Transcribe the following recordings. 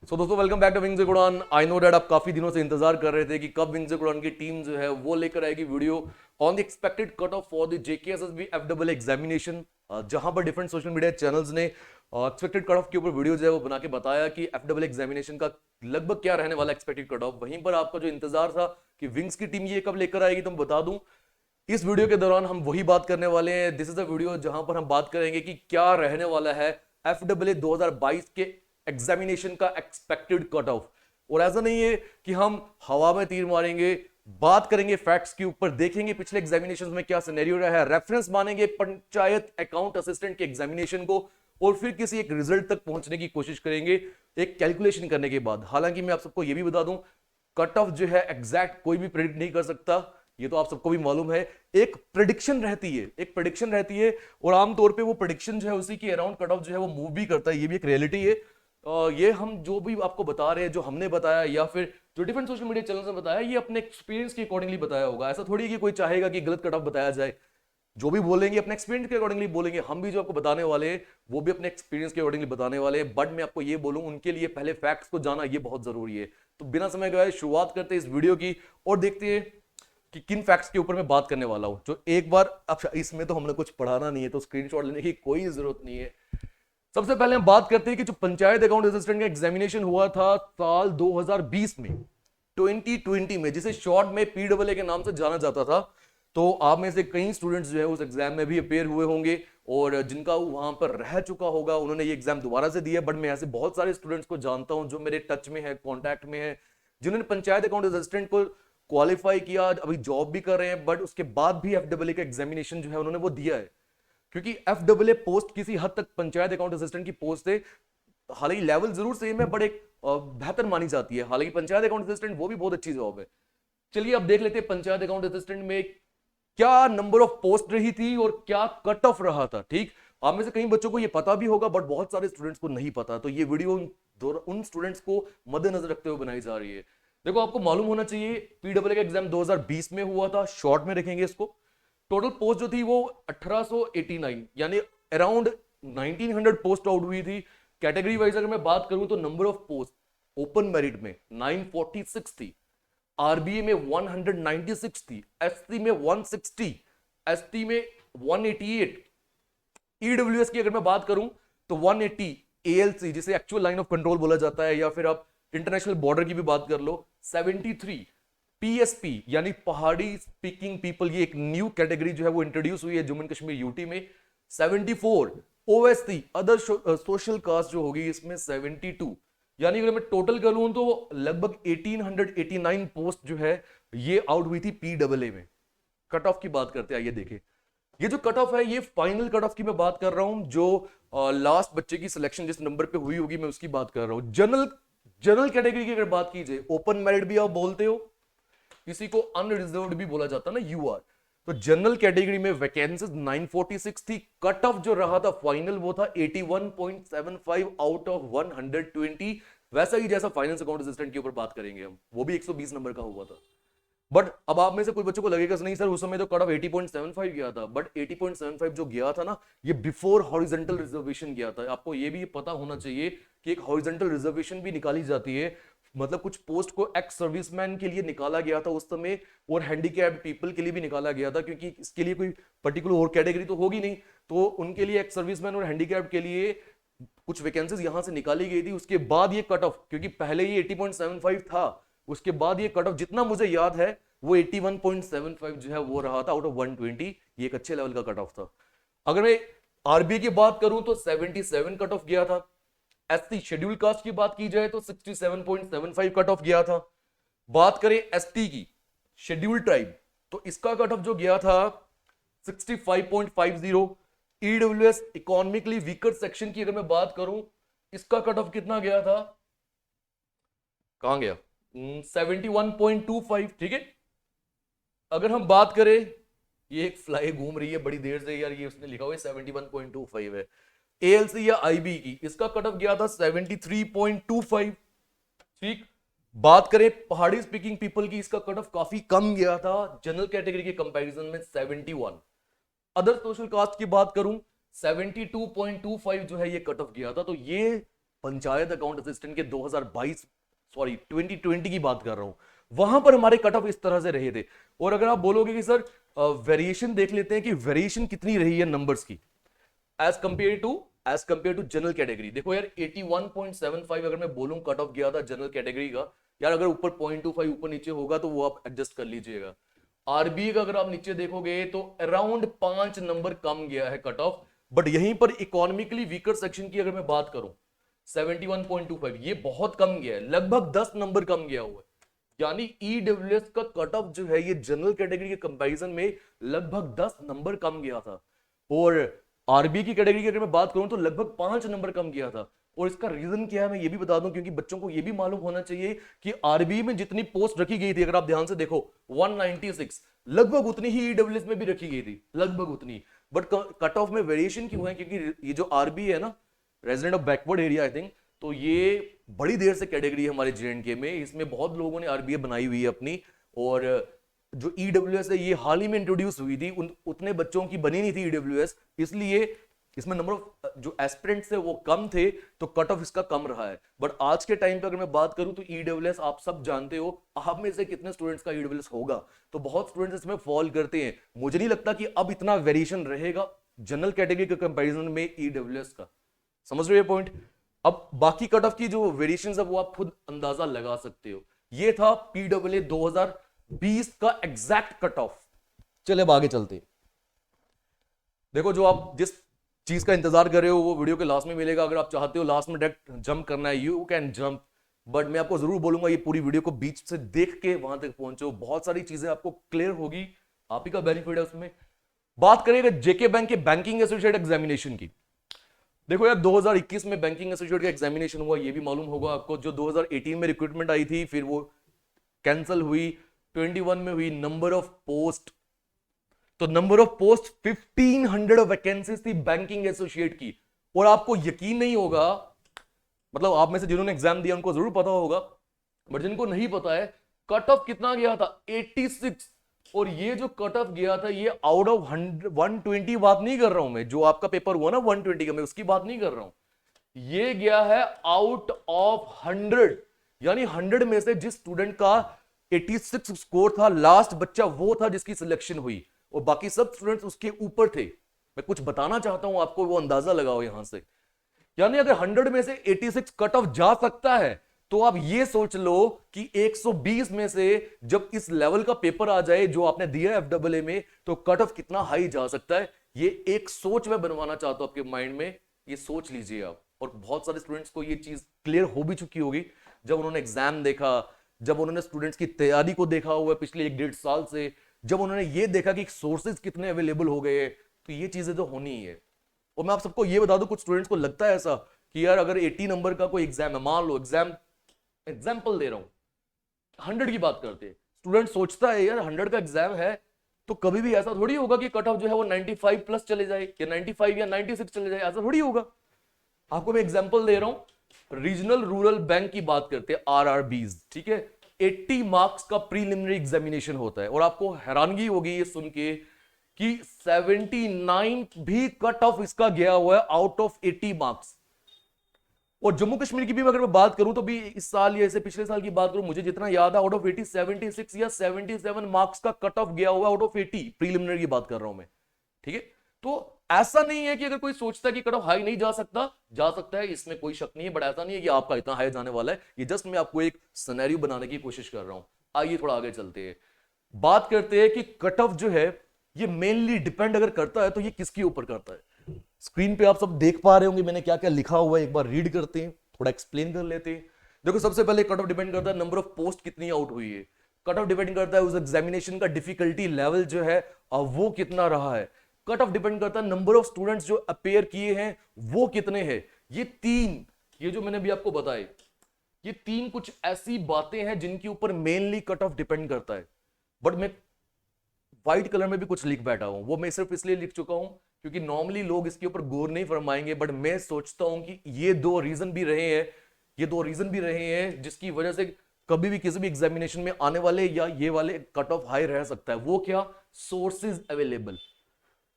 सो दोस्तों welcome back to wings उड़ान। I know that आप काफी दिनों से इंतजार कर रहे थे कि कब विंग्स उड़ान की टीम जो है वो लेकर आएगी video on the expected cut off for the JKSSB एफडबल एग्जामिनेशन, जहां पर डिफरेंट सोशल मीडिया चैनल्स ने एक्सपेक्टेड कट ऑफ के ऊपर वीडियो जो है वो बना के बताया कि एफडबल एग्जामिनेशन का लगभग क्या रहने वाला एक्सपेक्टेड कट ऑफ। वहीं पर आपका जो इंतजार था कि विंग्स की टीम ये कब लेकर आएगी, तो मैं बता दूं इस वीडियो के दौरान हम वही बात करने वाले हैं। दिस इज अ वीडियो जहां पर हम बात करेंगे कि क्या रहने वाला है एफडब्ल्यू 2022 के एग्जामिनेशन का एक्सपेक्टेड कट ऑफ। और ऐसा नहीं है कि हम हवा में तीर मारेंगे, बात करेंगे फैक्ट्स के ऊपर, देखेंगे पिछले एग्जामिनेशन में क्या सिनेरियो रहा है, रेफरेंस मानेंगे पंचायत अकाउंट असिस्टेंट के एग्जामिनेशन को, और फिर किसी एक रिजल्ट तक पहुंचने की कोशिश करेंगे एक कैलकुलेशन करने के बाद। हालांकि मैं आप सबको यह भी बता दूं कट ऑफ जो है एग्जैक्ट कोई भी प्रेडिक्ट नहीं कर सकता, ये तो आप सबको भी मालूम है। एक प्रेडिक्शन रहती है, एक प्रेडिक्शन रहती है, और आमतौर पे वो प्रेडिक्शन जो है उसी के अराउंड कट ऑफ जो है वो मूव भी करता है। ये भी एक रियलिटी है। ये हम जो भी आपको बता रहे हैं, जो हमने बताया या फिर जो डिफरेंट सोशल मीडिया चैनल ने बताया, ये अपने एक्सपीरियंस के अकॉर्डिंगली बताया होगा। ऐसा थोड़ी है कि कोई चाहेगा कि गलत कट ऑफ बताया जाए। जो भी बोलेंगे अपने एक्सपीरियंस के अकॉर्डिंगली बोलेंगे। हम भी जो आपको बताने वाले हैं वो भी अपने एक्सपीरियंस के अकॉर्डिंगली बताने वाले हैं। बट मैं आपको ये बोलूं उनके लिए पहले फैक्ट्स को जाना ये बहुत जरूरी है। तो बिना समय गए शुरुआत करते हैं इस वीडियो की और देखते हैं कि किन फैक्ट्स के ऊपर मैं बात करने वाला हूं। जो एक बार अब इसमें तो हमने कुछ पढ़ाना नहीं है, तो स्क्रीनशॉट लेने की कोई जरूरत नहीं है। सबसे पहले हम बात करते हैं कि जो पंचायत अकाउंट असिस्टेंट का एग्जामिनेशन हुआ था साल 2020 में, 2020 में, जिसे शॉर्ट में पीडब्ल्यूए के नाम से जाना जाता था। तो आप में से कई स्टूडेंट्स जो है उस एग्जाम में भी अपेयर हुए होंगे, और जिनका वहां पर रह चुका होगा उन्होंने ये एग्जाम दोबारा से दिया। बट मैं ऐसे बहुत सारे स्टूडेंट्स को जानता हूं जो मेरे टच में है, कॉन्टैक्ट में है, जिन्होंने पंचायत अकाउंट असिस्टेंट को क्वालिफाई किया, अभी जॉब भी कर रहे हैं, बट उसके बाद भी एफडब्ल्यू का एग्जामिनेशन जो है उन्होंने वो दिया है। क्योंकि एफडब्ल्यू पोस्ट किसी हद तक पंचायत अकाउंट असिस्टेंट की पोस्ट है, हालांकि लेवल जरूर सेम है बट एक बेहतर मानी जाती है। हालांकि पंचायत अकाउंट असिस्टेंट वो भी बहुत अच्छी जॉब है। चलिए अब देख लेते हैं पंचायत अकाउंट असिस्टेंट में क्या नंबर ऑफ पोस्ट रही थी और क्या कट ऑफ रहा था। ठीक, आप में से कई बच्चों को ये पता भी होगा बट बहुत सारे स्टूडेंट्स को नहीं पता। तो ये वीडियो उन स्टूडेंट्स को मद्देनजर रखते हुए बनाई जा रही है। देखो आपको मालूम होना चाहिए पीडब्ल्यू का एग्जाम 2020 में हुआ था, शॉर्ट में रखेंगे इसको। टोटल पोस्ट जो थी वो 1889 यानी अराउंड 1900 पोस्ट आउट हुई थी। कैटेगरी वाइज अगर मैं बात करूं तो number of post open merit में 946 थी, आरबीए में 196 थी, एससी में 160, एसटी में 188, ईडब्ल्यूएस की अगर मैं बात करूं तो 180, एएलसी जिसे एक्चुअल लाइन ऑफ कंट्रोल बोला जाता है, या फिर आप इंटरनेशनल बॉर्डर की भी बात कर लो 73, पीएसपी यानी पहाड़ी स्पीकिंग पीपल, ये एक न्यू कैटेगरी जो है वो इंट्रोड्यूस हुई है जम्मू एंड कश्मीर यूटी में 74, ओएससी अदर सोशल कास्ट जो होगी इसमें 72। यानी अगर मैं टोटल करूं तो लगभग 1889 पोस्ट जो है ये आउट हुई थी पीडब्ल्यू में। कट ऑफ की बात करते हैं, आइए देखें। ये जो कट ऑफ है ये फाइनल कट ऑफ की मैं बात कर रहा हूं, जो लास्ट बच्चे की सिलेक्शन जिस नंबर पे हुई होगी मैं उसकी बात कर रहा हूं। जनरल जनरल कैटेगरी की अगर बात की जाए, ओपन मेरिट भी आप बोलते हो, किसी को अनरिजर्व्ड भी बोला जाता है ना, यूआर। तो जनरल कैटेगरी में वैकेंसीज 946 थी। कट ऑफ जो रहा था फाइनल वो था 81.75 आउट ऑफ 120। वैसा ही जैसा फाइनेंस अकाउंट असिस्टेंट के ऊपर बात करेंगे हम, वो भी 120 नंबर का हुआ था। बट अब आप में से कुछ बच्चों को लगेगा नहीं सर उस समय तो कट ऑफ 80.75 गया था, बट 80.75 जो गया था ना ये बिफोर हॉरिजॉन्टल रिजर्वेशन गया था। आपको ये भी पता होना चाहिए कि एक हॉरिजॉन्टल रिजर्वेशन भी निकाली जाती है, मतलब कुछ पोस्ट को एक्स सर्विसमैन के लिए निकाला गया था उस समय, और हैंडीकैप्ड पीपल के लिए भी निकाला गया था, क्योंकि इसके लिए कोई पर्टिकुलर और कैटेगरी तो होगी नहीं, तो उनके लिए एक्स सर्विसमैन और हैंडीकैप्ड के लिए कुछ वैकेंसीज यहां से निकाली गई थी। उसके बाद ये कट ऑफ, क्योंकि पहले ये 80.75 था, उसके बाद ये कट ऑफ जितना मुझे याद है वो 81.75 जो है वो रहा था आउट ऑफ 120। ये एक अच्छे लेवल का कट ऑफ था। अगर मैं आरबीए की बात करूं तो 77 कट ऑफ गया था। एसटी शेड्यूल कास्ट की बात की जाए तो 67.75 कट ऑफ गया था। बात करें एसटी की शेड्यूल ट्राइब, तो इसका कट ऑफ जो गया था 65.50। ईडब्ल्यूएस इकोनॉमिकली वीकर सेक्शन की अगर मैं बात करूं, इसका कट ऑफ कितना गया था, कहां गया, 71.25। ठीक है। अगर हम बात करें, ये एक फ्लाई घूम रही है बड़ी देर से यार, ये उसने लिखा हुआ है 71.25 है। एएलसी या आईबी की इसका कट ऑफ गया था 73.25। ठीक। बात करें पहाड़ी स्पीकिंग पीपल की, इसका कट ऑफ काफी कम गया था जनरल कैटेगरी के कंपैरिजन में 71। अदर सोशल कास्ट की बात करूं 72.25 जो है ये कट ऑफ गया था। तो ये पंचायत अकाउंट असिस्टेंट के 2020 की बात कर रहा हूं, वहां पर हमारे कट ऑफ इस तरह से रहे थे। और अगर आप बोलोगे कि सर वेरिएशन देख लेते हैं कि वेरिएशन कितनी रही है नंबर्स की as compare to general category. देखो यार 81.75 अगर मैं बोलूं कट ऑफ गया था जनरल कैटेगरी का, यार अगर ऊपर 0.25 ऊपर नीचे होगा तो वो आप एडजस्ट कर लीजिएगा। आरबीए का अगर आप नीचे देखोगे तो अराउंड 5 नंबर कम गया है कट ऑफ। बट यहीं पर इकोनॉमिकली वीकर सेक्शन की अगर मैं बात करूं 71.25, ये बहुत कम गया है, लगभग 10 नंबर कम गया हुआ है। यानी ईडब्ल्यूएस का कट ऑफ जो है ये जनरल कैटेगरी के कंपैरिजन में लगभग 10 नंबर कम गया था। और आरबीए की कैटेगरी की अगर मैं बात करूं तो लगभग 5 नंबर कम गया था। और इसका रीजन क्या है मैं ये भी बता दूं, क्योंकि बच्चों को ये भी मालूम होना चाहिए कि आरबीए में जितनी पोस्ट रखी गई थी, अगर आप ध्यान से देखो 196, लगभग उतनी ही ईडब्ल्यूएस में भी रखी गई थी, लगभग उतनी। बट कट ऑफ में वेरिएशन क्यों है? क्योंकि ये जो आरबीए है ना, resident of backward area I think, तो ये बड़ी देर से कैटेगरी है हमारे जेएंडके में, इसमें बहुत लोगों ने आरबीए बनाई हुई है अपनी। और जो ईडब्ल्यूएस है ये हाल ही में इंट्रोड्यूस हुई थी, उतने बच्चों की बनी नहीं थी ईडब्ल्यूएस, इसलिए इसमें नंबर ऑफ जो एस्पिरेंट्स थे वो कम थे, तो कट ऑफ इसका कम रहा है। बट आज के टाइम पे अगर मैं बात करूं तो ईडब्ल्यूएस आप सब जानते हो, आप में से कितने स्टूडेंट्स का ईडब्ल्यूएस होगा, तो बहुत स्टूडेंट्स इसमें फॉल करते हैं। मुझे नहीं लगता कि अब इतना वेरिएशन रहेगा जनरल कैटेगरी के कंपैरिजन में ईडब्ल्यूएस का। समझ रहे हो पॉइंट? अब बाकी कट ऑफ की जो वेरिएशंस है वो आप खुद अंदाजा लगा सकते हो। ये था पीडब्ल्यूए 2020 का एग्जैक्ट कट ऑफ। चले अब आगे चलते। देखो जो आप जिस चीज का इंतजार कर रहे हो वो वीडियो के लास्ट में मिलेगा। अगर आप चाहते हो लास्ट में डायरेक्ट जंप करना है, यू कैन जंप, बट मैं आपको जरूर बोलूंगा ये पूरी वीडियो को बीच से देख के वहां तक पहुंचो, बहुत सारी चीजें आपको क्लियर होगी, आप ही का बेनिफिट है उसमें। बात करेंगे जेके बैंक के बैंकिंग एसोसिएट एग्जामिनेशन की। देखो यार 2021 में बैंकिंग एसोसिएट का एग्जामिनेशन हुआ, ये भी मालूम होगा आपको। जो 2018 में रिक्रूटमेंट आई थी फिर वो कैंसिल हुई, 21 में हुई। नंबर ऑफ पोस्ट, तो नंबर ऑफ पोस्ट 1500 वैकेंसीज थी बैंकिंग एसोसिएट की। और आपको यकीन नहीं होगा, मतलब आप में से जिन्होंने एग्जाम दिया उनको जरूर पता होगा, बट जिनको नहीं पता है कट ऑफ कितना गया था 86। और ये जो कट ऑफ गया था ये आउट ऑफ 120 बात नहीं कर रहा हूं मैं, जो आपका पेपर हुआ ना 120 का, मैं उसकी बात नहीं कर रहा हूं। ये गया है आउट ऑफ 100, यानी 100 में से जिस स्टूडेंट का 86 स्कोर था, लास्ट बच्चा वो था जिसकी सिलेक्शन हुई, और बाकी सब स्टूडेंट्स उसके ऊपर थे। मैं कुछ बताना चाहता हूं आपको, वो अंदाजा लगाओ यहां से। यानी अगर 100 में से 86 कट ऑफ जा सकता है, तो आप ये सोच लो कि 120 में से जब इस लेवल का पेपर आ जाए जो आपने दिया एफडब्ल्यूए में, तो कट ऑफ कितना हाई जा सकता है। ये एक सोच मैं बनवाना चाहता हूं आपके माइंड में, ये सोच लीजिए आप। और बहुत सारे स्टूडेंट्स को ये चीज क्लियर हो भी चुकी होगी जब उन्होंने एग्जाम देखा, जब उन्होंने स्टूडेंट्स की तैयारी को देखा हुआ है पिछले 1-1.5 साल से, जब उन्होंने ये देखा कि सोर्सेज कितने अवेलेबल हो गए, तो ये चीजें तो होनी ही है। और मैं आप सबको ये बता दूं, कुछ स्टूडेंट्स को लगता है ऐसा कि यार अगर 80 नंबर का कोई एग्जाम है, मान लो एग्जाम्पल दे रहा हूं 100 की बात करते हैं, स्टूडेंट सोचता है यार 100 का एग्जाम है तो कभी भी ऐसा थोड़ी होगा कि कट ऑफ जो है वो 95 प्लस चले जाए या 95 या 96 चले जाए, ऐसा थोड़ी होगा। आपको मैं एग्जाम्पल दे रहा हूं, रीजनल रूरल बैंक की बात करते हैं, आरआरबीज, ठीक है। 80 मार्क्स का प्रीलिमिनरी एग्जामिनेशन होता है, और आपको हैरानगी होगी ये सुन के कि 79 भी कट ऑफ इसका गया हुआ है आउट ऑफ 80 मार्क्स। और जम्मू कश्मीर की भी अगर मैं बात करूं तो भी इस साल या ऐसे पिछले साल की बात करूं, मुझे जितना याद है आउट ऑफ 80 76 या 77 मार्क्स का कट ऑफ गया हुआ आउट ऑफ 80, प्रीलिमिनरी की बात कर रहा हूं मैं, ठीक है। तो ऐसा नहीं है कि अगर कोई सोचता है कि कट ऑफ हाई नहीं जा सकता है, इसमें कोई शक नहीं है, बट ऐसा नहीं है कि आपका इतना हाई जाने वाला है। ये जस्ट मैं आपको एक सिनेरियो बनाने की कोशिश कर रहा हूं। आइए थोड़ा आगे चलते हैं, बात करते हैं कि कट ऑफ जो है ये मेनली डिपेंड अगर करता है तो ये किसके ऊपर करता है। स्क्रीन पे आप सब देख पा रहे होंगे मैंने क्या क्या लिखा हुआ है, एक बार रीड करते हैं, थोड़ा एक्सप्लेन कर लेते हैं। देखो सबसे पहले कट ऑफ डिपेंड करता है नंबर ऑफ पोस्ट कितनी आउट हुई है। कट ऑफ डिपेंड करता है उस एग्जामिनेशन का डिफिकल्टी लेवल जो है वो कितना रहा है। कट ऑफ डिपेंड करता है नंबर ऑफ स्टूडेंट्स जो अपेयर किए हैं वो कितने हैं। ये जो मैंने भी आपको बताए, ये 3 कुछ ऐसी बातें हैं जिनके ऊपर मेनली कट ऑफ डिपेंड करता है। बट मैं व्हाइट कलर में भी कुछ लिख बैठा हूं, वो मैं सिर्फ इसलिए लिख चुका हूं क्योंकि नॉर्मली लोग इसके ऊपर गौर नहीं फरमाएंगे, बट मैं सोचता हूं कि ये दो रीजन भी रहे हैं जिसकी वजह से कभी भी किसी भी एग्जामिनेशन में आने वाले या ये वाले कट ऑफ हाई रह सकता है। वो क्या? Sources available.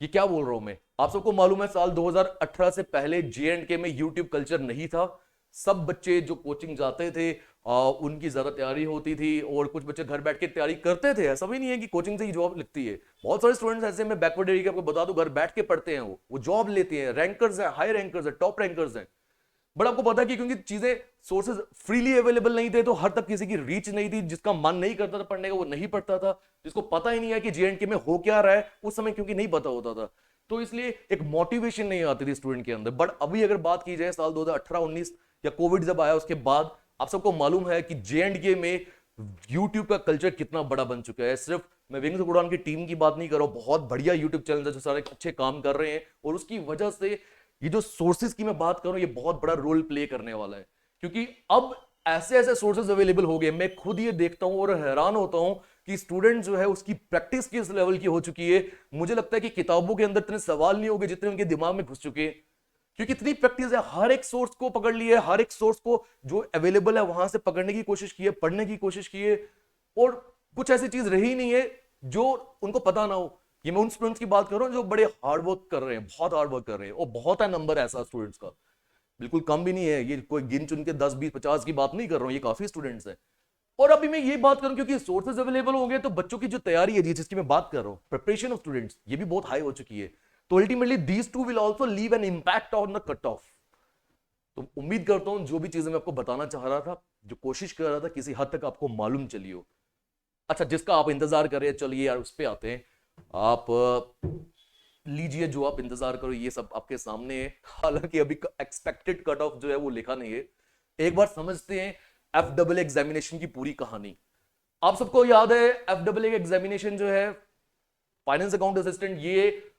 ये क्या बोल रहा हूं मैं, आप सबको मालूम है साल 2018 से पहले J&K में यूट्यूब कल्चर नहीं था। सब बच्चे जो कोचिंग जाते थे उनकी ज्यादा तैयारी होती थी, और कुछ बच्चे घर बैठ के तैयारी करते थे। ऐसा भी नहीं है कि कोचिंग से ही जॉब लगती है। बहुत सारे स्टूडेंट्स ऐसे, मैं बैकवर्ड एरिया आपको बता दूं, घर बैठ के पढ़ते हैं, वो जॉब लेते हैं, रैंकर्स हैं, हाई रैंकर्स हैं, टॉप रैंकर्स हैं। बट आपको पता है कि क्योंकि चीजें सोर्सेज फ्रीली अवेलेबल नहीं थे, तो हर तक किसी की रीच नहीं थी। जिसका मन नहीं करता था पढ़ने का वो नहीं पढ़ता था, जिसको पता ही नहीं है कि JNK में हो क्या रहा है उस समय, क्योंकि नहीं पता होता था, तो इसलिए एक मोटिवेशन नहीं आती थी स्टूडेंट के अंदर। बट अभी अगर बात की जाए साल 2018-19 या कोविड जब आया उसके बाद, आप सबको मालूम है कि JNK में यूट्यूब का कल्चर कितना बड़ा बन चुका है। सिर्फ मैं विंग्स ऑफ उड़ान की टीम की बात नहीं कर रहा हूं, बहुत बढ़िया यूट्यूब चैनल है जो सारे अच्छे काम कर रहे हैं, और उसकी वजह से ये जो सोर्सेज की मैं बात करूं, ये बहुत बड़ा रोल प्ले करने वाला है। क्योंकि अब ऐसे ऐसे सोर्सेज अवेलेबल हो गए, मैं खुद ये देखता हूं और हैरान होता हूं कि स्टूडेंट जो है उसकी प्रैक्टिस किस लेवल की हो चुकी है। मुझे लगता है कि किताबों के अंदर इतने सवाल नहीं होंगे जितने उनके दिमाग में घुस चुके हैं, क्योंकि इतनी प्रैक्टिस है। हर एक सोर्स को पकड़ लिया है, हर एक सोर्स को जो अवेलेबल है वहां से पकड़ने की कोशिश की है, पढ़ने की कोशिश की है, और कुछ ऐसी चीज रही नहीं है जो उनको पता ना हो। ये मैं उन स्टूडेंट्स की बात कर रहा हूं जो बड़े हार्ड वर्क कर रहे हैं, बहुत हार्ड वर्क कर रहे हैं, और बहुत है नंबर ऐसा स्टूडेंट्स का, बिल्कुल कम भी नहीं है। ये कोई गिन चुन के 10 20 50 की बात नहीं कर रहा हूं, ये काफी स्टूडेंट्स हैं। और अभी मैं ये बात करूं क्योंकि सोर्सेज अवेलेबल हो गए, तो बच्चों की जो तैयारी है जिसकी मैं बात कर रहा हूं, प्रिपरेशन ऑफ स्टूडेंट्स, ये भी बहुत हाई हो चुकी है। तो ultimately these two will also leave an impact on the cut of. तो उम्मीद करता हूं जो भी चीजें मैं आपको बताना चाह रहा था, जो कोशिश कर रहा था, किसी हद तक आपको मालूम चली हो। अच्छा, जिसका आप इंतजार कर रहे हैं, चलिए यार उस पर आते हैं। आप लीजिए जो आप इंतजार करो, ये सब आपके सामने है। हालांकि अभी एक्सपेक्टेड कट ऑफ जो है वो लिखा नहीं है। एक बार समझते हैं FAA एग्जामिनेशन की पूरी कहानी। आप सबको याद है FAA एग्जामिनेशन जो है फाइनेंस अकाउंट असिस्टेंट, ये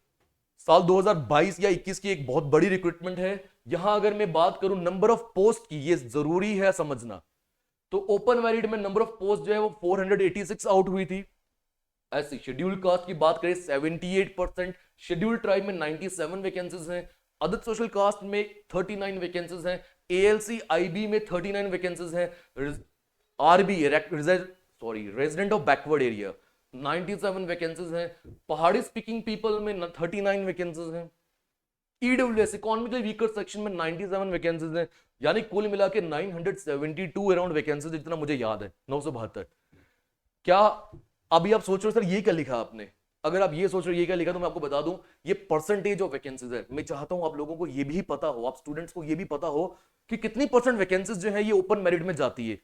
साल 2022 या 21 की एक बहुत बड़ी रिक्रूटमेंट है। यहां अगर मैं बात करूं नंबर ऑफ पोस्ट की, ये जरूरी है समझना, तो ओपन मेरिट में नंबर ऑफ पोस्ट जो है वो 486 आउट हुई थी। ऐसी शेड्यूल्ड कास्ट की बात करें 78%, शेड्यूल्ड ट्राइब में 97 वैकेंसीज हैं, अदर सोशल कास्ट में 39 वैकेंसीज हैं, ALC IB में 39 वैकेंसीज हैं, RB resident of backward area 97 vacancies हैं, पहाड़ी स्पीकिंग पीपल में 39 वैकेंसीज हैं, EWS इकोनॉमिकली वीकर सेक्शन में 97 वैकेंसीज हैं। यानी कुल मिला के 972 अराउंड वैकेंसीज, जितना मुझे याद है 972। क्या अभी आप सोच रहे हो सर ये क्या लिखा आपने? अगर आप ये सोच रहे हो ये क्या लिखा, तो मैं आपको बता दूं ये परसेंटेज ऑफ वैकेंसीज है। मैं चाहता हूं आप लोगों को ये भी पता हो, आप स्टूडेंट्स को ये भी पता हो कि कितनी परसेंट वैकेंसीज जो है ये ओपन मेरिट में जाती है।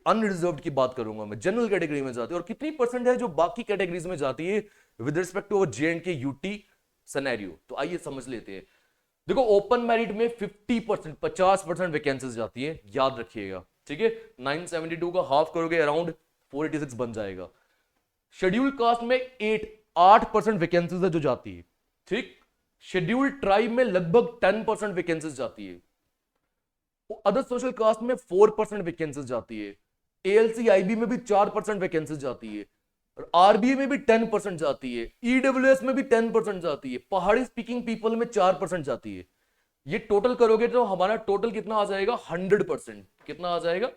अनरिजर्व्ड की बात करूंगा मैं, जनरल कैटेगरी में जाती है, और कितनी परसेंट है जो बाकी कैटेगरीज में जाती है with respect to JNK UT scenario. तो आइए समझ लेते हैं। देखो ओपन मेरिट में 50%, 50% वैकेंसीज जाती है, याद रखिएगा, ठीक है। 972 का हाफ करोगे अराउंड 486 बन जाएगा। शेड्यूल कास्ट में 8% वैकेंसीज है जो जाती है, ठीक। शेड्यूल ट्राइब में लगभग 10% वैकेंसीज जाती है, अदर सोशल कास्ट में 4% वैकेंसीज जाती है, ALC IB में भी 4% वैकेंसीज जाती है, और RBA में भी 10% जाती है, EWS में भी 10% जाती है, पहाड़ी स्पीकिंग पीपल में 4% जाती है। ये टोटल करोगे तो हमारा टोटल कितना आ जाएगा? 100%। कितना आ जाएगा?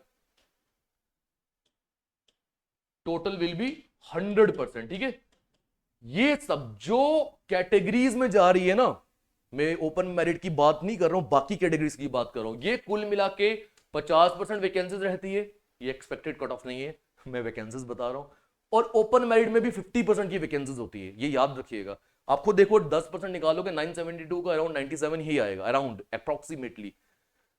टोटल विल बी 100%, ठीक है। ये सब जो कैटेगरीज में जा रही है ना, मैं ओपन मेरिट की बात नहीं कर रहा हूं, बाकी कैटेगरीज की बात कर रहा हूं, ये कुल मिला के 50% वैकेंसीज रहती है। ये एक्सपेक्टेड कट ऑफ नहीं है, मैं वैकेंसीज बता रहा हूं। और ओपन मेरिट में भी 50% की वैकेंसीज होती है, ये याद रखिएगा। आपको देखो 10% निकालोगे 972 का अराउंड 97 ही आएगा, अराउंड अप्रोक्सीमेटली।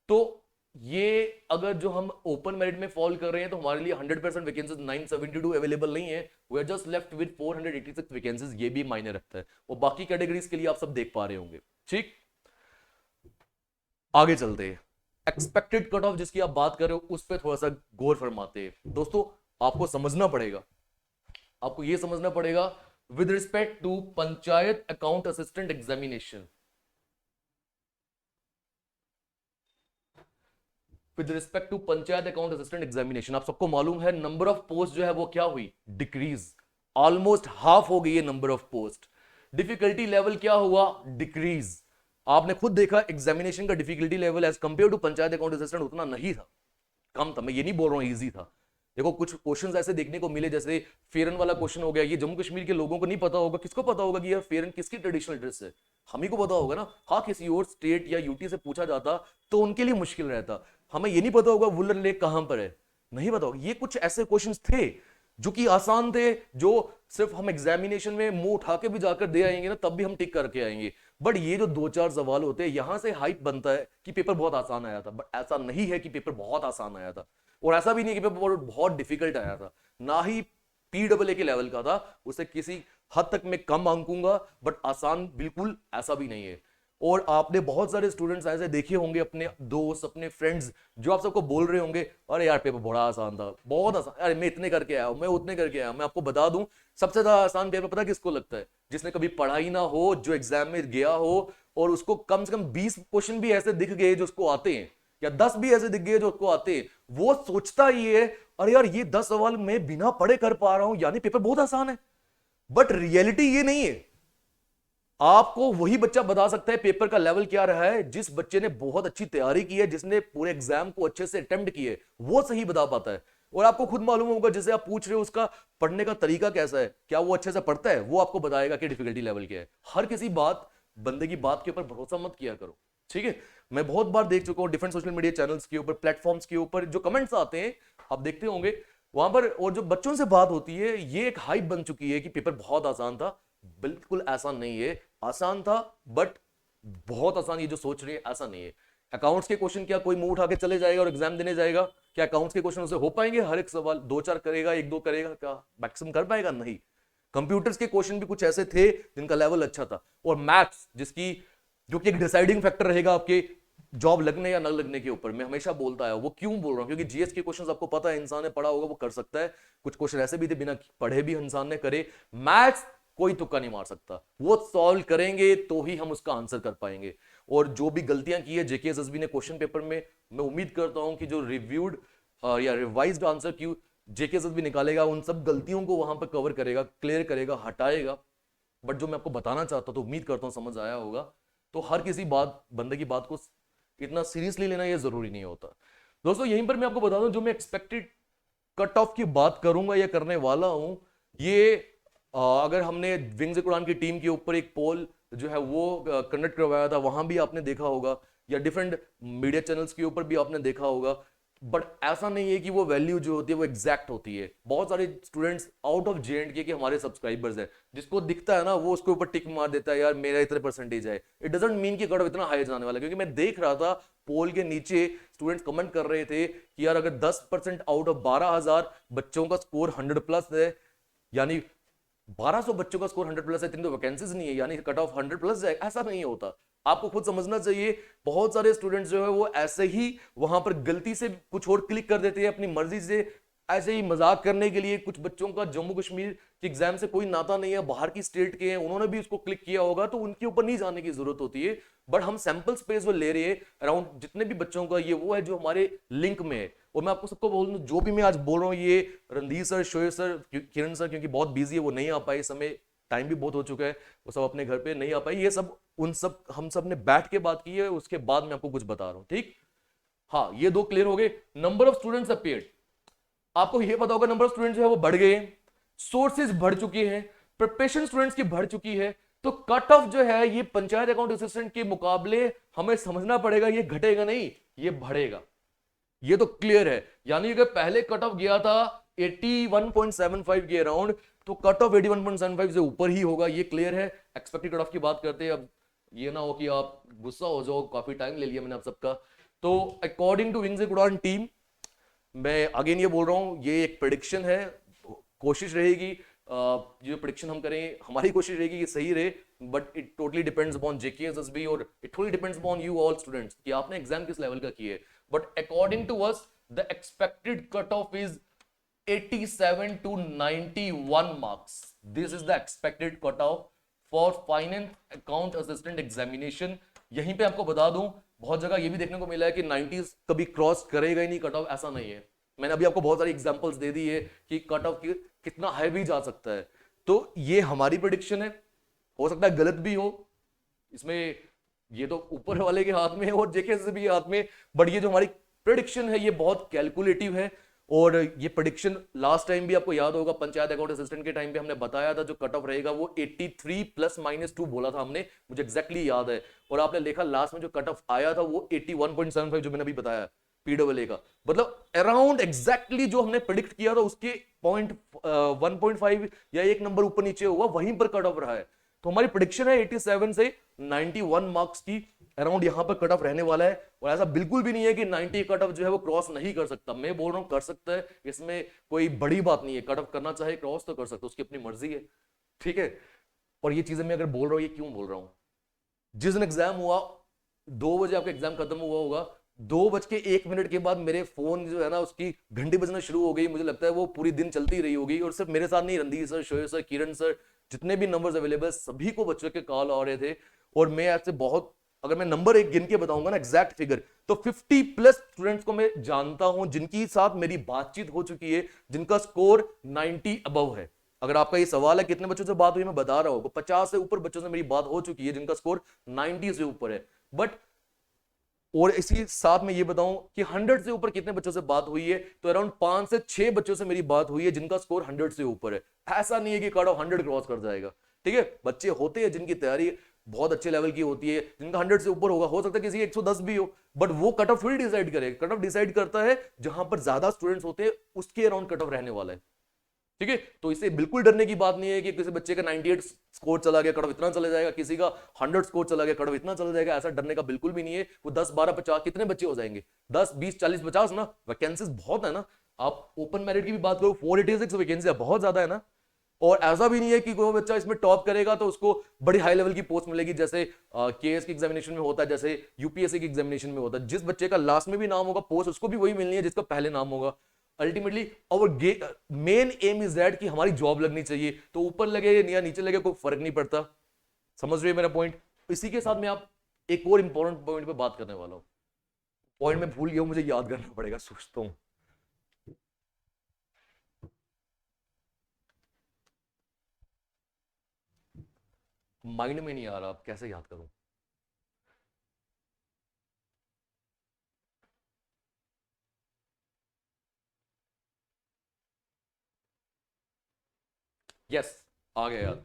तो ये अगर जो हम ओपन मेरिट में फॉल कर रहे हैं, तो हमारे लिए 100% वैकेंसीज 972 अवेलेबल नहीं है। We are just left with 486 vacancies, ये भी मायने रखता है। वो बाकी कैटेगरीज के लिए आप सब देख पा रहे होंगे, ठीक। आगे चलते हैं। एक्सपेक्टेड कट ऑफ जिसकी आप बात कर रहे हो उस पर थोड़ा सा गौर फरमाते हैं। दोस्तों आपको समझना पड़ेगा, आपको यह समझना पड़ेगा with respect to panchayat account assistant examination, with respect to panchayat account assistant examination, आप सबको मालूम है नंबर ऑफ पोस्ट जो है वो क्या हुई? डिक्रीज, ऑलमोस्ट हाफ हो गई है number of post. Difficulty level क्या हुआ? डिक्रीज। आपने खुद देखा एग्जामिनेशन का difficulty level as compare to panchayat account assistant उतना नहीं था, कम था। मैं ये नहीं बोल रहा हूं इजी था। देखो कुछ क्वेश्चंस ऐसे देखने को मिले, जैसे फेरन वाला क्वेश्चन हो गया। ये जम्मू कश्मीर के लोगों को नहीं पता होगा, किसको पता होगा कि यार फेरन किसकी ट्रेडिशनल ड्रेस है? हम ही को पता होगा ना। हाँ, किसी और स्टेट या यूटी से पूछा जाता तो उनके लिए मुश्किल रहता। हमें ये नहीं पता होगा वुलर लेक कहां पर है, नहीं पता होगा। ये कुछ ऐसे क्वेश्चंस थे जो कि आसान थे, जो सिर्फ हम एग्जामिनेशन में मुंह उठा के भी जाकर दे आएंगे ना, तब भी हम टिक करके आएंगे। बट ये जो 2-4 सवाल होते हैं, यहां से हाइप बनता है कि पेपर बहुत आसान आया था। बट ऐसा नहीं है कि पेपर बहुत आसान आया था, और ऐसा भी नहीं कि पेपर बहुत डिफिकल्ट आया था, ना ही PAA के लेवल का था। उसे किसी हद तक मैं कम आंकूंगा, बट आसान बिल्कुल ऐसा भी नहीं है। और आपने बहुत सारे स्टूडेंट्स ऐसे देखे होंगे, अपने दोस्त, अपने फ्रेंड्स, जो आप सबको बोल रहे होंगे अरे यार पेपर बड़ा आसान था, बहुत आसान, अरे मैं इतने करके आया हूं, मैं उतने करके आया हूं। मैं आपको बता दूं, सबसे ज्यादा आसान पेपर पता किसको लगता है? जिसने कभी पढ़ाई ना हो, जो एग्जाम में गया हो और उसको कम से कम 20 क्वेश्चन भी ऐसे दिख गए जो उसको आते हैं, या 10 भी ऐसे दिख गए जो उसको आते हैं। वो सोचता ही है अरे यार ये 10 सवाल मैं बिना पढ़े कर पा रहा हूं, यानी पेपर बहुत आसान है। बट रियलिटी ये नहीं है। आपको वही बच्चा बता सकता है पेपर का लेवल क्या रहा है, जिस बच्चे ने बहुत अच्छी तैयारी की है, जिसने पूरे एग्जाम को अच्छे से अटेम्प्ट किए, वो सही बता पाता है। और आपको खुद मालूम होगा, जिसे आप पूछ रहे हो उसका पढ़ने का तरीका कैसा है, क्या वो अच्छे से पढ़ता है, वो आपको बताएगा कि डिफिकल्टी लेवल क्या है। हर किसी बंदे की बात के ऊपर भरोसा मत किया करो, ठीक है। मैं बहुत बार देख चुका हूं डिफरेंट सोशल मीडिया चैनल्स के ऊपर, प्लेटफॉर्म्स के ऊपर जो कमेंट्स आते हैं, आप देखते होंगे वहां पर, और जो बच्चों से बात होती है, ये एक हाइप बन चुकी है कि पेपर बहुत आसान था। बिल्कुल आसान नहीं है। आसान था बट बहुत आसान, ये जो सोच रही है ऐसा नहीं है। अकाउंट्स के क्वेश्चन क्या कोई मुंह उठा के चले जाएगा और एग्जाम देने जाएगा? क्या अकाउंट्स के क्वेश्चन उसे हो पाएंगे? हर एक सवाल 2-4 करेगा, 1-2 करेगा, क्या मैक्सिमम कर पाएगा? नहीं। कंप्यूटर्स के क्वेश्चन भी कुछ ऐसे थे जिनका लेवल अच्छा था। और मैथ्स, जो कि एक डिसाइडिंग फैक्टर रहेगा आपके जॉब लगने या न लगने के ऊपर, मैं हमेशा बोलता है। वो क्यों बोल रहा हूं? क्योंकि जीएस के क्वेश्चंस आपको पता है, इंसान ने पढ़ा होगा वो कर सकता है। कुछ क्वेश्चन ऐसे भी थे बिना पढ़े भी इंसान ने करे। मैथ्स कोई तुक्का नहीं मार सकता, वो सॉल्व करेंगे तो ही हम उसका आंसर कर पाएंगे। और जो भी गलतियां की है जेके एसएसबी ने क्वेश्चन पेपर में, मैं उम्मीद करता हूं कि जो रिव्यूड या रिवाइज्ड आंसर क्यों जेके एसएसबी निकालेगा, उन सब गलतियों को वहां पर कवर करेगा, क्लियर करेगा, हटाएगा। बट जो मैं आपको बताना चाहता हूं, तो उम्मीद करता हूं समझ आया होगा। तो हर किसी बंदे की बात को इतना सीरियसली लेना ये जरूरी नहीं होता। दोस्तों यहीं पर मैं आपको बता दूं, जो मैं एक्सपेक्टेड कट ऑफ की बात करूंगा या करने वाला हूं, ये अगर हमने विंग्स उड़ान की टीम के ऊपर एक पोल जो है वो कंडक्ट करवाया था, वहां भी आपने देखा होगा, या डिफरेंट मीडिया चैनल्स के ऊपर भी आपने देखा होगा। बट ऐसा नहीं है कि वो वैल्यू जो होती है वो एग्जैक्ट होती है। बहुत सारे स्टूडेंट्स आउट ऑफ JNK के हमारे सब्सक्राइबर्स हैं, जिसको दिखता है ना वो उसके ऊपर टिक मार देता है, यार मेरा इतने परसेंटेज है। इट डजंट मीन कि कट ऑफ इतना हाई जाने वाला, क्योंकि मैं देख रहा था पोल के नीचे स्टूडेंट्स कमेंट कर रहे थे कि यार अगर 10% आउट ऑफ 12,000 बच्चों का स्कोर 100+ है, यानी 1200 बच्चों का स्कोर 100+ है, तो वैकेंसीज नहीं है, यानी कट ऑफ 100+ जाए। ऐसा नहीं होता, आपको खुद समझना चाहिए। बहुत सारे स्टूडेंट्स जो है वो ऐसे ही वहां पर गलती से कुछ और क्लिक कर देते हैं अपनी मर्जी से, ऐसे ही मजाक करने के लिए। कुछ बच्चों का जम्मू कश्मीर के एग्जाम से कोई नाता नहीं है, बाहर की स्टेट के हैं, उन्होंने भी उसको क्लिक किया होगा, तो उनके ऊपर नहीं जाने की जरूरत होती है। बट हम सैंपल स्पेस वो ले रहे हैं अराउंड जितने भी बच्चों का ये वो है जो हमारे लिंक में है। और मैं आपको सबको बोल दूं, जो भी मैं आज बोल रहा हूँ, ये रणधीर सर, शोएब सर, किरण सर क्योंकि बहुत बिजी है, वो नहीं आ पाए इस समय, टाइम भी बहुत हो चुका है, वो सब अपने घर पे नहीं आ पाए। ये सब हम सब ने बैठ के बात की है, उसके बाद मैं आपको कुछ बता रहा हूं, ठीक। हाँ, ये दो क्लियर हो गए। नंबर ऑफ स्टूडेंट्स अपीयर्ड, आपको ये पता होगा नंबर ऑफ स्टूडेंट्स जो है वो बढ़ गए, सोर्सेज बढ़ चुके हैं, प्रिपरेशन स्टूडेंट्स की बढ़ चुकी है। तो कट ऑफ जो है ये पंचायत अकाउंट असिस्टेंट के मुकाबले हमें समझना पड़ेगा, ये घटेगा नहीं, ये बढ़ेगा। ये तो क्लियर है। यानी अगर पहले कट ऑफ गया था 81.75 के अराउंड, तो कट ऑफ 81.75 से ऊपर ही होगा, ये क्लियर है। एक्सपेक्टेड कट ऑफ की बात करते हैं। अब ये ना हो कि आप गुस्सा हो जाओ, काफी टाइम ले लिया मैंने आप सबका। तो अकॉर्डिंग टू विंग्स उड़ान टीम, मैं अगेन ये बोल रहा हूं, ये एक प्रेडिक्शन है, कोशिश रहेगी जो प्रेडिक्शन हम करें, हमारी कोशिश रहेगी कि सही रहे। But it totally depends upon JKSSB और it totally depends upon you all students कि आपने एग्जाम किस लेवल का किए। But according to us the expected cut off is 87 to 91 marks. This is the expected cutoff for finance account assistant examination. यहीं पे आपको बता दूं, बहुत जगह ये भी देखने को मिला है कि 90s कभी क्रॉस करेगा ही नहीं कट ऑफ, ऐसा नहीं है। मैंने अभी आपको बहुत सारी एग्जांपल्स दे दी है कि कट ऑफ कितना हाई भी जा सकता है। तो ये हमारी प्रेडिक्शन है, हो सकता है गलत भी हो, इसमें ये तो ऊपर वाले के हाथ में है और JKSSB के हाथ में। बट ये जो हमारी प्रेडिक्शन है ये बहुत कैलकुलेटिव है। और ये प्रेडिक्शन लास्ट टाइम भी आपको याद होगा, पंचायत अकाउंट असिस्टेंट के टाइम पे हमने बताया था जो कट ऑफ रहेगा वो 83 +-2 बोला था हमने, मुझे एग्जैक्टली याद है। और आपने देखा लास्ट में जो कट ऑफ आया था वो 81.75 जो मैंने अभी बताया। PAA का, मतलब अराउंड एग्जैक्टली जो हमने प्रिडिक्ट किया था उसके पॉइंट 1.5 या एक नंबर ऊपर नीचे हुआ, वहीं पर कट ऑफ रहा है। तो हमारी प्रिडिक्शन है 87 से 91 मार्क्स की अराउंड यहां पर कट ऑफ रहने वाला है। और ऐसा बिल्कुल भी नहीं है कि 90 कट ऑफ जो है वो क्रॉस नहीं कर सकता, मैं बोल रहा हूं कर सकता है, इसमें कोई बड़ी बात नहीं है। कट ऑफ करना चाहे क्रॉस तो कर सकता है, उसकी अपनी मर्जी है, ठीक है। और ये चीजें मैं अगर बोल रहा हूं, ये क्यों बोल रहा हूं, जिस दिन एग्जाम हुआ 2 बजे आपका एग्जाम खत्म हुआ होगा, 2:01 के बाद मेरे फोन जो है ना उसकी घंटी बजना शुरू हो गई। मुझे लगता है वो पूरी दिन चलती रही होगी। और सिर्फ मेरे साथ नहीं, रणधीर सर, शोएब सर, किरण सर, जितने भी नंबर्स अवेलेबल, सभी को बच्चों के कॉल आ रहे थे। और मैं ऐसे बहुत, अगर मैं नंबर एक गिन के बताऊंगा ना एग्जैक्ट फिगर, तो 50+ स्टूडेंट्स को मैं जानता हूं जिनकी साथ मेरी बातचीत हो चुकी है, जिनका स्कोर 90 अबव है। अगर आपका ये सवाल है कितने बच्चों से बात हुई, मैं बता रहा हूं 50 से ऊपर बच्चों से मेरी बात हो चुकी है जिनका स्कोर 90 से ऊपर है। बट और इसी साथ में ये बताऊं कि 100 से ऊपर कितने बच्चों से बात हुई है, तो अराउंड 5 से 6 बच्चों से मेरी बात हुई है जिनका स्कोर 100 से ऊपर है। ऐसा नहीं है कि कट ऑफ 100 क्रॉस कर जाएगा, ठीक है। बच्चे होते हैं जिनकी तैयारी बहुत अच्छे लेवल की होती है, जिनका 100 से ऊपर होगा, हो सकता है किसी 110 भी हो, बट वो कट ऑफ थोड़ी डिसाइड करेगा। कट ऑफ डिसाइड करता है जहां पर ज्यादा स्टूडेंट्स होते हैं उसके अराउंड कट ऑफ रहने वाला है, ठीक है। तो इसे बिल्कुल डरने की बात नहीं है कि किसी बच्चे का 98 स्कोर चला गया, कट ऑफ इतना चला जाएगा, किसी का 100 स्कोर चला गया, कट ऑफ इतना चला जाएगा। ऐसा डरने का बिल्कुल भी नहीं है। वो 10 12 50 कितने बच्चे हो जाएंगे, 10 20 40 50 ना, वैकेंसीज बहुत है ना। आप ओपन मेरिट की भी बात करो, 486 वैकेंसी बहुत ज्यादा है ना। और ऐसा भी नहीं है कि कोई बच्चा इसमें टॉप करेगा तो उसको बड़ी हाई लेवल की पोस्ट मिलेगी, जैसे केएस की एग्जामिनेशन में होता है, जैसे यूपीएससी की एग्जामिनेशन में होता है। जिस बच्चे का लास्ट में भी नाम होगा पोस्ट, उसको भी वही मिलनी है जिसका पहले नाम होगा। Ultimately our main aim is that कि हमारी जॉब लगनी चाहिए, तो ऊपर लगे या नीचे लगे कोई फर्क नहीं पड़ता। समझ रहे हो मेरा पॉइंट। इसी के साथ मैं आप एक और इंपॉर्टेंट पॉइंट पे बात करने वाला हूं। पॉइंट में भूल गया हूं, मुझे याद करना पड़ेगा, सोचता हूं। माइंड में नहीं आ रहा, आप कैसे याद करूं। यस, आ गया याद।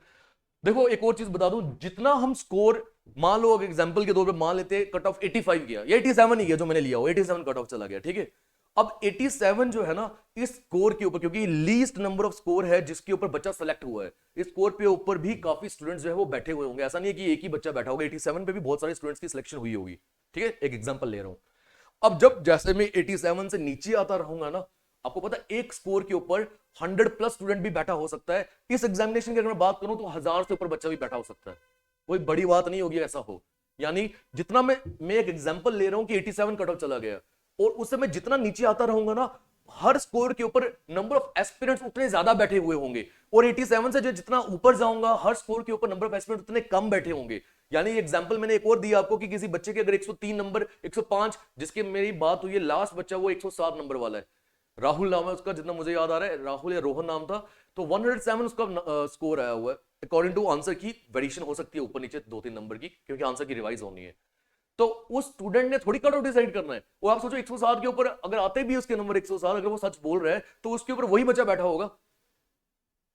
देखो एक और चीज बता दूं, जितना हम स्कोर, मान लो अगर एग्जांपल के तौर पे मान लेते कट ऑफ 85 गया या 87 ही गया, जो मैंने लिया हो 87 कट ऑफ चला गया, ठीक है। अब 87 जो है ना, इस स्कोर के ऊपर, क्योंकि लीस्ट नंबर ऑफ स्कोर है जिसके ऊपर बच्चा सेलेक्ट हुआ है, इस स्कोर पे ऊपर भी काफी स्टूडेंट्स जो है वो बैठे हुए होंगे। ऐसा नहीं है कि एक ही बच्चा बैठा होगा, 87 पे भी बहुत सारे स्टूडेंट्स की सिलेक्शन हुई होगी, ठीक है। एक एग्जांपल ले रहा हूं। अब जब जैसे मैं 87 से नीचे आता रहूंगा ना, आपको पता है एक स्कोर के ऊपर 100+ स्टूडेंट भी बैठा हो सकता है। इस एग्जामिनेशन की अगर मैं बात करूं तो 1000 से ऊपर बच्चा भी बैठा हो सकता है। कोई बड़ी बात नहीं होगी ऐसा हो। यानी जितना मैं एक एग्जांपल ले रहा हूं कि 87 कट ऑफ चला गया, और उससे मैं जितना नीचे आता रहूंगा ना, हर स्कोर के ऊपर नंबर ऑफ एस्पिरेंट्स उतने ज्यादा बैठे हुए होंगे। और 87 से जो जितना ऊपर जाऊंगा, हर स्कोर के ऊपर नंबर ऑफ एस्पिरेंट्स उतने कम बैठे होंगे। यानी एग्जांपल मैंने एक और दिया आपको कि किसी बच्चे के अगर 103 नंबर, 105, जिसके मेरी बात हुई है लास्ट बच्चा वो 107 नंबर वाला है, राहुल नाम है उसका, जितना मुझे याद आ रहा है, राहुल या रोहन नाम था। तो 107 उसका स्कोर आया हुआ है। अकॉर्डिंग टू आंसर की वेरिएशन हो सकती है ऊपर नीचे 2-3 नंबर की, क्योंकि आंसर की रिवाइज होनी है। तो उस स्टूडेंट ने थोड़ी कट ऑफ डिसाइड करना है। वो आप सोचो 107 के ऊपर अगर आते भी उसके नंबर 107, अगर वो सच बोल रहा है तो उसके ऊपर वही बच्चा बैठा होगा,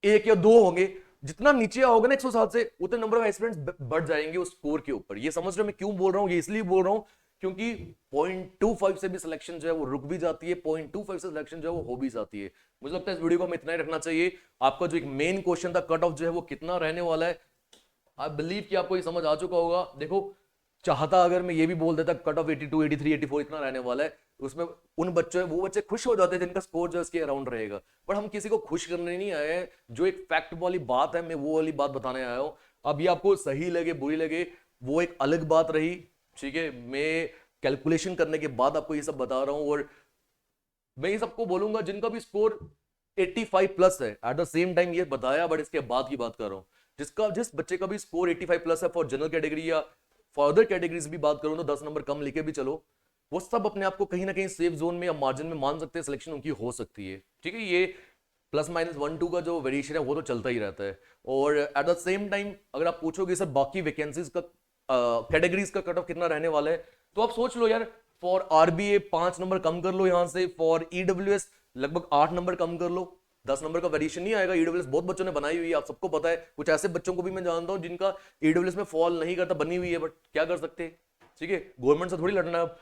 एक या दो होंगे। जितना नीचे आओगे ना 107 से, उतने नंबर ऑफ एस्पिरेंट्स बढ़ जाएंगे उस स्कोर के ऊपर। ये समझ रहे हो मैं क्यों बोल रहा हूं। ये इसलिए बोल रहा हूं क्योंकि 0.25 से भी सिलेक्शन जो है वो रुक भी जाती है, 0.25 से सिलेक्शन जो है वो हो भी जाती है। मुझे लगता है इस वीडियो को हमें इतना ही रखना चाहिए। आपका जो एक मेन क्वेश्चन था कट ऑफ जो है वो कितना रहने वाला है, आई बिलीव कि आपको ये समझ आ चुका होगा। देखो चाहता अगर मैं ये भी बोल देता कट ऑफ 82, 83, 84 इतना रहने वाला है, उसमें उन बच्चों, वो बच्चे खुश हो जाते हैं जिनका स्कोर जो इसके अराउंड रहेगा। पर हम किसी को खुश करने नहीं आए हैं। जो एक फैक्ट वाली बात है, मैं वो वाली बात बताने आया हूं। अब ये आपको सही लगे बुरी लगे वो एक अलग बात रही, ठीक है। मैं कैलकुलेशन करने के बाद आपको ये सब बता रहा हूं। और मैं ये सबको बोलूंगा जिनका भी स्कोर 85+ है, एट द सेम टाइम ये बताया, बट इसके बाद की बात कर रहा हूं, जिस बच्चे का भी स्कोर 85+ है फॉर जनरल कैटेगरी या फॉर अदर कैटेगरीज भी बात करूं तो 10 नंबर कम लेके भी चलो, वो सब अपने आप को कहीं ना कहीं सेफ जोन में या मार्जिन में मान सकते हैं, सिलेक्शन उनकी हो सकती है, ठीक है। ये ±1-2 का जो वेरिएशन है वो तो चलता ही रहता है। और एट द सेम टाइम अगर आप पूछोगे सर बाकी वैकेंसीज का कैटेगरीज का कट ऑफ कितना रहने वाला है, तो आप सोच लो यार, फॉर आरबीए 5 नंबर कम कर लो यहां से, फॉर ईडब्ल्यूएस लगभग 8 नंबर कम कर लो, 10 नंबर का वेरिएशन नहीं आएगा। ईडब्ल्यूएस बहुत बच्चों ने बनाई हुई है, आप सबको पता है। कुछ ऐसे बच्चों को भी मैं जानता हूं जिनका ईडब्ल्यूएस में फॉल नहीं करता, बनी हुई है, बट क्या कर सकते हैं, ठीक है, गवर्नमेंट से थोड़ी लड़ना है अब।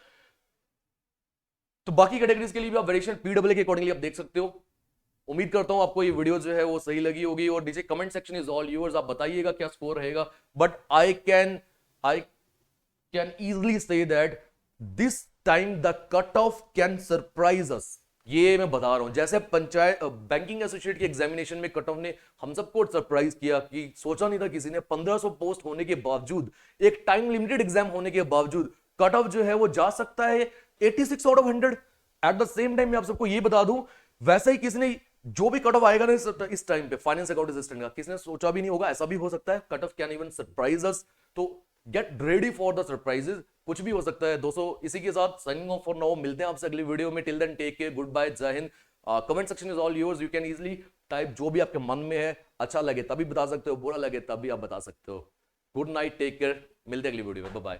तो बाकी कैटेगरीज के लिए भी आप वेरिएशन पीडब्ल्यू के अकॉर्डिंगली आप देख सकते हो। उम्मीद करता हूं आपको ये वीडियो जो है वो सही लगी होगी, और नीचे comment section is all yours, आप बताइएगा क्या स्कोर रहेगा। But I can easily say that this time the cut off can surprise us. ये मैं बता रहा हूं, जैसे पंचायत बैंकिंग एसोसिएट की एग्जामिनेशन में कट ऑफ ने हम सबको सरप्राइज किया कि सोचा नहीं था किसी ने, 1500 पोस्ट होने के बावजूद, एक टाइम लिमिटेड एग्जाम होने के बावजूद कट ऑफ जो है वो जा सकता है 86 out of 100। At the same time मैं आप सबको ये बता दूं, वैसे ही किसी ने जो भी कट ऑफ आएगा ना इस टाइम पे फाइनेंस अकाउंट असिस्टेंट का, किसी ने सोचा भी नहीं होगा, ऐसा भी हो सकता है। Cut off can even surprise us, तो get ready for the surprises, कुछ भी हो सकता है दोस्तों। इसी के साथ साइनिंग ऑफ फॉर नाउ, मिलते हैं आपसे अगली वीडियो में। Till then take care, good bye, जय हिंद। Comment section is all yours, you can easily type जो भी आपके मन में है, अच्छा लगे तभी बता सकते हो, बुरा लगे तब भी आप बता सकते हो। गुड नाइट, टेक केयर, मिलते हैं अगली वीडियो में, बाय बाय।